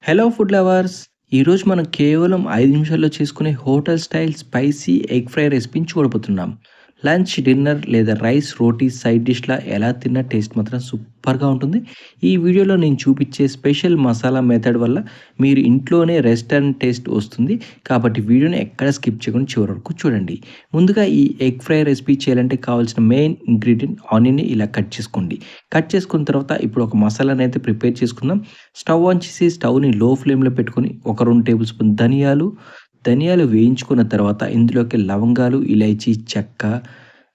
Hello food lovers! ఈరోజు మనం కేవలం 5 నిమిషాల్లో చేసుకునే hotel style spicy egg fry రెసిపీని చూడబోతున్నాం. లంచ్, డిన్నర్ లేదా రైస్, రోటీ సైడ్ డిష్‌లా ఎలా తిన్నా టేస్ట్ మాత్రం సూపర్‌గా ఉంటుంది. ఈ వీడియోలో నేను చూపించే స్పెషల్ మసాలా మెథడ్ వల్ల మీరు ఇంట్లోనే రెస్టారెంట్ టేస్ట్ వస్తుంది. కాబట్టి వీడియోని ఎక్కడ స్కిప్ చేయకుండా చివరి వరకు చూడండి. ముందుగా ఈ ఎగ్ ఫ్రై రెసిపీ చేయాలంటే కావాల్సిన మెయిన్ ఇంగ్రీడియంట్ ఆనియన్‌ని ఇలా కట్ చేసుకోండి. కట్ చేసుకున్న తర్వాత ఇప్పుడు ఒక మసాలానైతే ప్రిపేర్ చేసుకుందాం. స్టవ్ ఆన్ చేసి స్టవ్‌ని లో ఫ్లేమ్‌లో పెట్టుకొని ఒక 2 టేబుల్ స్పూన్ ధనియాలు వేయించుకున్న తర్వాత ఇందులోకి లవంగాలు, ఇలైచి, చెక్క,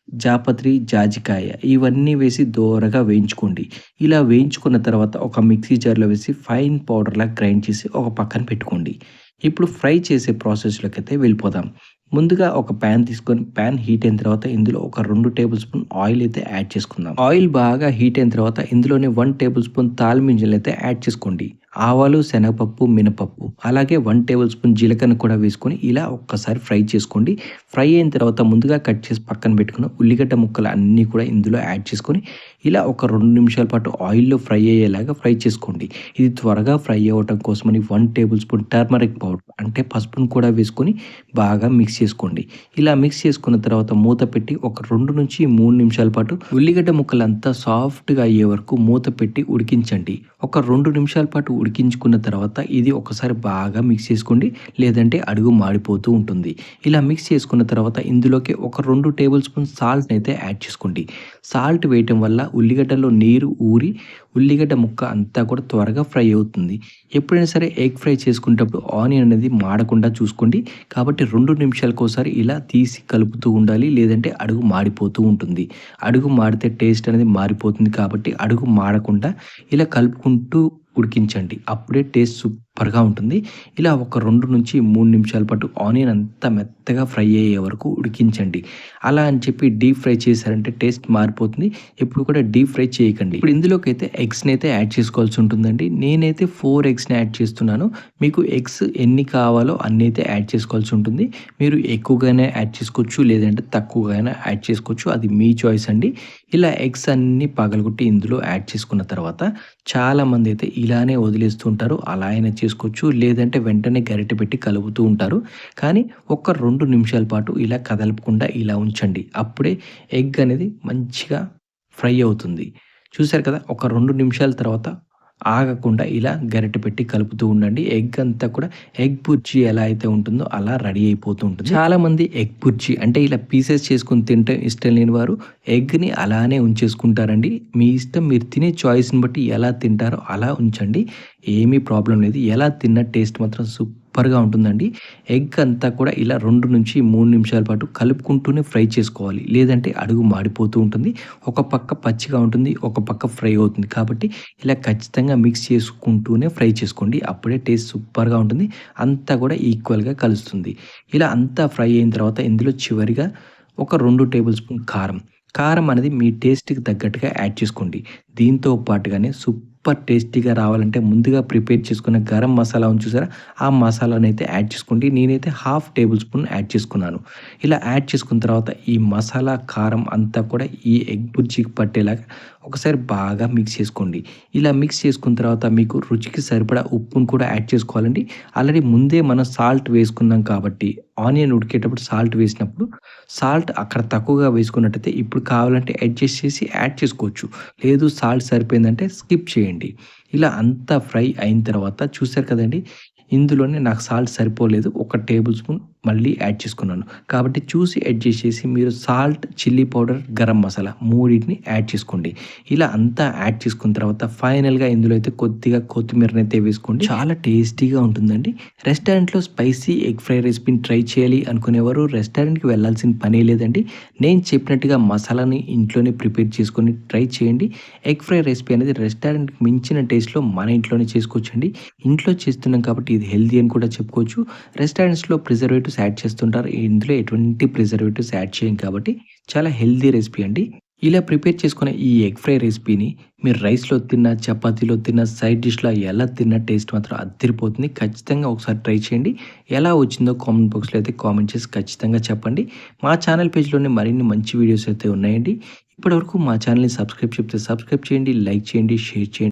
జాపత్రి, జాజికాయ ఇవన్నీ వేసి దోరగా వేయించుకోండి. ఇలా వేయించుకున్న తర్వాత ఒక మిక్సీ జార్‌లో వేసి ఫైన్ పౌడర్‌లా గ్రైండ్ చేసి ఒక పక్కన పెట్టుకోండి. ఇప్పుడు ఫ్రై చేసే ప్రాసెస్‌లోకైతే వెళ్ళిపోదాం. ముందుగా ఒక పాన్ తీసుకొని పాన్ హీట్ అయిన తర్వాత ఇందులో ఒక 2 టేబుల్ స్పూన్ ఆయిల్ అయితే యాడ్ చేసుకుందాం. ఆయిల్ బాగా హీట్ అయిన తర్వాత ఇందులోనే 1 టేబుల్ స్పూన్ తాలిమింజలైతే యాడ్ చేసుకోండి. ఆవాలు, శనగపప్పు, మినపప్పు అలాగే 1 టేబుల్ స్పూన్ జీలకర్ర కూడా వేసుకొని ఇలా ఒక్కసారి ఫ్రై చేసుకోండి. ఫ్రై అయిన తర్వాత ముందుగా కట్ చేసి పక్కన పెట్టుకున్న ఉల్లిగడ్డ ముక్కలు అన్నీ కూడా ఇందులో యాడ్ చేసుకొని ఇలా ఒక 2 నిమిషాల పాటు ఆయిల్‌లో ఫ్రై అయ్యేలాగా ఫ్రై చేసుకోండి. ఇది త్వరగా ఫ్రై అవ్వటం కోసమని 1 టేబుల్ స్పూన్ టర్మరిక్ పౌడర్ అంటే పసుపును కూడా వేసుకొని బాగా మిక్స్ చేసుకోండి. ఇలా మిక్స్ చేసుకున్న తర్వాత మూత పెట్టి ఒక 2-3 నిమిషాల పాటు ఉల్లిగడ్డ ముక్కలంతా సాఫ్ట్‌గా అయ్యే వరకు మూత పెట్టి ఉడికించండి. ఒక 2 నిమిషాల పాటు ఉడికించుకున్న తర్వాత ఇది ఒకసారి బాగా మిక్స్ చేసుకోండి. లేదంటే అడుగు మాడిపోతూ ఉంటుంది. ఇలా మిక్స్ చేసుకున్న తర్వాత ఇందులోకి ఒక 2 టేబుల్ స్పూన్ సాల్ట్‌ని అయితే యాడ్ చేసుకోండి. సాల్ట్ వేయటం వల్ల ఉల్లిగడ్డలో నీరు ఊరి ఉల్లిగడ్డ ముక్క అంతా కూడా త్వరగా ఫ్రై అవుతుంది. ఎప్పుడైనా సరే ఎగ్ ఫ్రై చేసుకునేటప్పుడు ఆనియన్ అనేది మాడకుండా చూసుకోండి. కాబట్టి 2 నిమిషాలకోసారి ఇలా తీసి కలుపుతూ ఉండాలి. లేదంటే అడుగు మాడిపోతూ ఉంటుంది. అడుగు మాడితే టేస్ట్ అనేది మారిపోతుంది కాబట్టి అడుగు మాడకుండా ఇలా కలుపుకుంటూ ఉడికించండి. అప్పుడే టేస్ట్ సూపర్‌గా ఉంటుంది. ఇలా ఒక 2-3 నిమిషాల పాటు ఆనియన్ అంతా మెత్తగా ఫ్రై అయ్యే వరకు ఉడికించండి. అలా అని చెప్పి డీప్ ఫ్రై చేశారంటే టేస్ట్ మారిపోతుంది. ఎప్పుడు కూడా డీప్ ఫ్రై చేయకండి. ఇప్పుడు ఇందులోకైతే ఎగ్స్‌ని అయితే యాడ్ చేసుకోవాల్సి ఉంటుందండి. నేనైతే 4 ఎగ్స్‌ని యాడ్ చేస్తున్నాను. మీకు ఎగ్స్ ఎన్ని కావాలో అన్ని అయితే యాడ్ చేసుకోవాల్సి ఉంటుంది. మీరు ఎక్కువగానే యాడ్ చేసుకోవచ్చు. లేదంటే తక్కువగానే యాడ్ చేసుకోవచ్చు. అది మీ చాయిస్ అండి. ఇలా ఎగ్స్ అన్నీ పగలగొట్టి ఇందులో యాడ్ చేసుకున్న తర్వాత చాలామంది అయితే ఇలానే వదిలేస్తూ ఉంటారు. అలా అయినా చేసుకోవచ్చు. లేదంటే వెంటనే గరిటె పెట్టి కలుపుతూ ఉంటారు. కానీ ఒక 2 నిమిషాల పాటు ఇలా కదలపకుండా ఇలా ఉంచండి. అప్పుడే ఎగ్ అనేది మంచిగా ఫ్రై అవుతుంది. చూసారు కదా! ఒక 2 నిమిషాల తర్వాత ఆగకుండా ఇలా గరిటె పెట్టి కలుపుతూ ఉండండి. ఎగ్ అంతా కూడా ఎగ్ బుర్జీ ఎలా అయితే ఉంటుందో అలా రెడీ అయిపోతూ ఉంటుంది. చాలామంది ఎగ్ బుర్జీ అంటే ఇలా పీసెస్ చేసుకొని తింటే ఇష్టం లేని వారు ఎగ్‌ని అలానే ఉంచేసుకుంటారండి. మీ ఇష్టం, మీరు తినే చాయిస్‌ని బట్టి ఎలా తింటారో అలా ఉంచండి. ఏమీ ప్రాబ్లమ్ లేదు. ఎలా తిన్న టేస్ట్ మాత్రం సూపర్‌గా ఉంటుందండి. ఎగ్ అంతా కూడా ఇలా 2-3 నిమిషాల పాటు కలుపుకుంటూనే ఫ్రై చేసుకోవాలి. లేదంటే అడుగు మాడిపోతూ ఉంటుంది. ఒక పక్క పచ్చిగా ఉంటుంది. ఒక పక్క ఫ్రై అవుతుంది. కాబట్టి ఇలా ఖచ్చితంగా మిక్స్ చేసుకుంటూనే ఫ్రై చేసుకోండి. అప్పుడే టేస్ట్ సూపర్‌గా ఉంటుంది. అంతా కూడా ఈక్వల్‌గా కలుస్తుంది. ఇలా అంతా ఫ్రై అయిన తర్వాత ఇందులో చివరిగా ఒక 2 టేబుల్ స్పూన్ కారం. కారం అనేది మీ టేస్ట్‌కి తగ్గట్టుగా యాడ్ చేసుకోండి. దీంతో పాటుగానే సూపర్ టేస్టీగా రావాలంటే ముందుగా ప్రిపేర్ చేసుకున్న గరం మసాలా ఉంది చూసారా? ఆ మసాలానైతే యాడ్ చేసుకోండి. నేనైతే హాఫ్ టేబుల్ స్పూన్ యాడ్ చేసుకున్నాను. ఇలా యాడ్ చేసుకున్న తర్వాత ఈ మసాలా, కారం అంతా కూడా ఈ ఎగ్ బుర్జీకి పట్టేలాగా ఒకసారి బాగా మిక్స్ చేసుకోండి. ఇలా మిక్స్ చేసుకున్న తర్వాత మీకు రుచికి సరిపడా ఉప్పును కూడా యాడ్ చేసుకోవాలండి. ఆల్రెడీ ముందే మనం సాల్ట్ వేసుకున్నాం కాబట్టి ఆనియన్ ఉడికేటప్పుడు సాల్ట్ వేసినప్పుడు సాల్ట్ అక్కడ తక్కువగా వేసుకున్నట్టయితే ఇప్పుడు కావాలంటే అడ్జస్ట్ చేసి యాడ్ చేసుకోవచ్చు. లేదు సాల్ట్ సరిపోయిందంటే స్కిప్ చేయండి. ఇలా అంతా ఫ్రై అయిన తర్వాత చూసారు కదండీ! ఇందులోనే నాకు సాల్ట్ సరిపోలేదు. ఒక టేబుల్ స్పూన్ మళ్ళీ యాడ్ చేసుకున్నాను. కాబట్టి చూసి అడ్జస్ట్ చేసి మీరు salt, chilli powder, garam masala మూడిటిని యాడ్ చేసుకోండి. ఇలా అంతా యాడ్ చేసుకున్న తర్వాత ఫైనల్‌గా ఇందులో అయితే కొద్దిగా కొత్తిమీరనైతే వేసుకోండి. చాలా టేస్టీగా ఉంటుందండి. రెస్టారెంట్‌లో స్పైసీ ఎగ్ ఫ్రై రెసిపీని ట్రై చేయాలి అనుకునేవారు రెస్టారెంట్‌కి వెళ్ళాల్సిన పనే లేదండి. నేను చెప్పినట్టుగా మసాలాని ఇంట్లోనే ప్రిపేర్ చేసుకొని ట్రై చేయండి. ఎగ్ ఫ్రై రెసిపీ అనేది రెస్టారెంట్‌కి మించిన టేస్ట్‌లో మన ఇంట్లోనే చేసుకోవచ్చండి. ఇంట్లో చేస్తున్నాం కాబట్టి ఇది హెల్తీ అని కూడా చెప్పుకోవచ్చు. రెస్టారెంట్స్‌లో ప్రిజర్వేటివ్స్ యాడ్ చేస్తుంటారు. ఇందులో ఎటువంటి ప్రిజర్వేటివ్స్ యాడ్ చేయం కాబట్టి చాలా హెల్తీ రెసిపీ అండి. ఇలా ప్రిపేర్ చేసుకునే ఈ ఎగ్ ఫ్రై రెసిపీని మీరు రైస్‌లో తిన్నా, చపాతీలో తిన్నా, సైడ్ డిష్‌లా ఎలా తిన్నా టేస్ట్ మాత్రం అద్దిరిపోతుంది. ఖచ్చితంగా ఒకసారి ట్రై చేయండి. ఎలా వచ్చిందో కామెంట్ బాక్స్‌లో అయితే కామెంట్ చేసి ఖచ్చితంగా చెప్పండి. మా ఛానల్ పేజ్‌లోనే మరిన్ని మంచి వీడియోస్ అయితే ఉన్నాయండి. ఇప్పటివరకు మా ఛానల్‌ని సబ్స్క్రైబ్ చేయండి, లైక్ చేయండి, షేర్ చేయండి.